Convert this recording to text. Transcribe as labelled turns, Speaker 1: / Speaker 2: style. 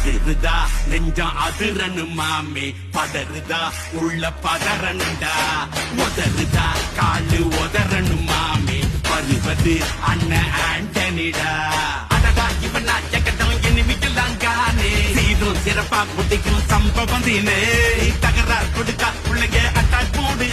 Speaker 1: அதிருதா நெஞ்சம் அதிரனு மாமே பதறுதா உள்ள பதறனுடா உதறுதா காலு உதறனு மாமே வருவது அண்ணன் ஆண்டனிடா அடடா இவனா ஜகடம் எனிமிக்கலாங்கானே சீரும் சிறப்பா குட்டிக்கும் சம்பவம் தீனே தகராறு கொடுக்கா பிள்ளைங்க அட்டாக் போடு